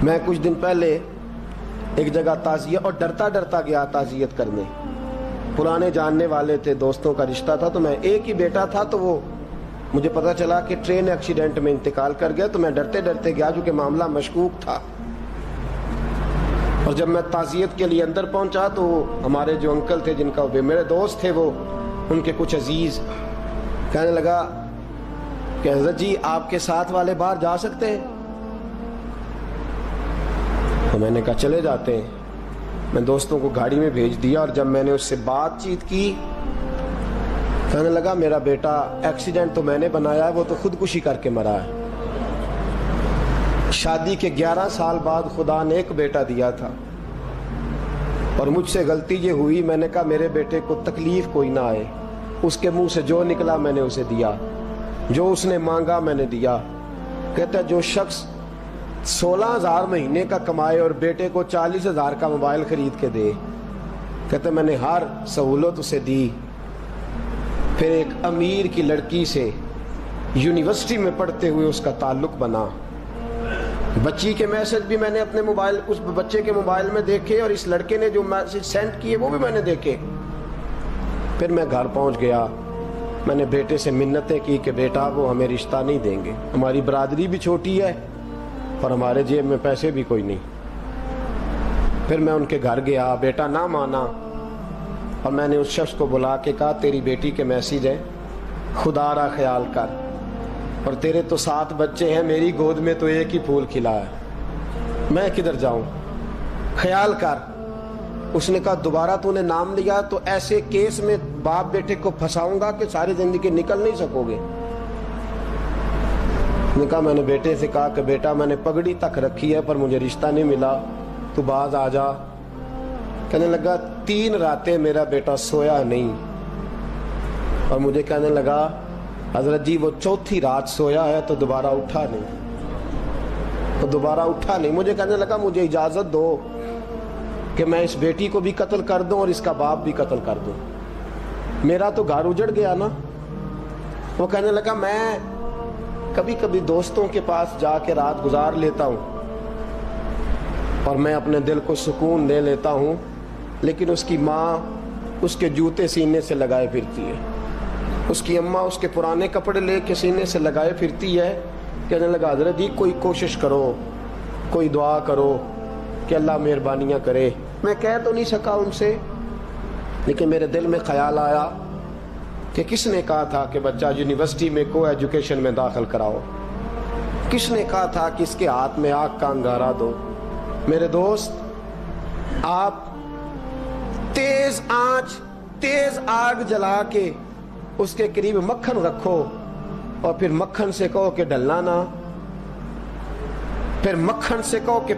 میں کچھ دن پہلے ایک جگہ تعزیت اور ڈرتا ڈرتا گیا تعزیت کرنے. پرانے جاننے والے تھے, دوستوں کا رشتہ تھا, تو میں ایک ہی بیٹا تھا, تو وہ مجھے پتا چلا کہ ٹرین ایکسیڈنٹ میں انتقال کر گیا. تو میں ڈرتے ڈرتے گیا کیونکہ معاملہ مشکوک تھا. اور جب میں تعزیت کے لیے اندر پہنچا تو ہمارے جو انکل تھے, جن کا میرے دوست تھے, وہ ان کے کچھ عزیز کہنے لگا کہ حضرت جی آپ کے ساتھ والے باہر جا سکتے ہیں؟ تو میں نے کہا چلے جاتے ہیں. میں دوستوں کو گاڑی میں بھیج دیا, اور جب میں نے اس سے بات چیت کی, کہنے لگا میرا بیٹا ایکسیڈنٹ تو میں نے بنایا ہے, وہ تو خودکشی کر کے مرا ہے. شادی کے 11 سال بعد خدا نے ایک بیٹا دیا تھا, اور مجھ سے غلطی یہ ہوئی, میں نے کہا میرے بیٹے کو تکلیف کوئی نہ آئے. اس کے منہ سے جو نکلا میں نے اسے دیا, جو اس نے مانگا میں نے دیا. کہتا ہے جو شخص 16,000 مہینے کا کمائے اور بیٹے کو 40,000 کا موبائل خرید کے دے, کہتا ہے میں نے ہر سہولت اسے دی. پھر ایک امیر کی لڑکی سے یونیورسٹی میں پڑھتے ہوئے اس کا تعلق بنا. بچی کے میسج بھی میں نے اپنے موبائل, اس بچے کے موبائل میں دیکھے, اور اس لڑکے نے جو میسج سینڈ کیے وہ بھی میں نے دیکھے. پھر میں گھر پہنچ گیا, میں نے بیٹے سے منتیں کی کہ بیٹا وہ ہمیں رشتہ نہیں دیں گے, ہماری برادری بھی چھوٹی ہے اور ہمارے جیب میں پیسے بھی کوئی نہیں. پھر میں ان کے گھر گیا, بیٹا نہ مانا, اور میں نے اس شخص کو بلا کے کہا تیری بیٹی کے میسج ہے, خدا را خیال کر, اور تیرے تو 7 بچے ہیں, میری گود میں تو ایک ہی پھول کھلا ہے, میں کدھر جاؤں, خیال کر. اس نے کہا دوبارہ تو نے نام لیا تو ایسے کیس میں باپ بیٹے کو پھنساؤں گا کہ ساری زندگی نکل نہیں سکو گے. نے کہا میں نے بیٹے سے کہا کہ بیٹا میں نے پگڑی تک رکھی ہے پر مجھے رشتہ نہیں ملا, تو باز آ جا. کہنے لگا 3 راتیں میرا بیٹا سویا نہیں, اور مجھے کہنے لگا حضرت جی وہ 4تھی رات سویا ہے تو دوبارہ اٹھا نہیں. مجھے کہنے لگا مجھے اجازت دو کہ میں اس بیٹی کو بھی قتل کر دوں اور اس کا باپ بھی قتل کر دوں, میرا تو گھر اجڑ گیا نا. وہ کہنے لگا میں کبھی کبھی دوستوں کے پاس جا کے رات گزار لیتا ہوں اور میں اپنے دل کو سکون دے لیتا ہوں, لیکن اس کی ماں اس کے جوتے سینے سے لگائے پھرتی ہے, اس کی اماں اس کے پرانے کپڑے لے کے سینے سے لگائے پھرتی ہے. کہنے لگا حضرت جی کوئی کوشش کرو, کوئی دعا کرو کہ اللہ مہربانیاں کرے. میں کہہ تو نہیں سکا ان سے, لیکن میرے دل میں خیال آیا کہ کس نے کہا تھا کہ بچہ یونیورسٹی میں کو ایجوکیشن میں داخل کراؤ, کس نے کہا تھا کہ اس کے ہاتھ میں آگ کا انگارہ دو. میرے دوست, آپ تیز آنچ, تیز آگ جلا کے اس کے قریب مکھن رکھو, اور پھر مکھن سے کہو کہ ڈلنا نہ, پھر مکھن سے کہو کہ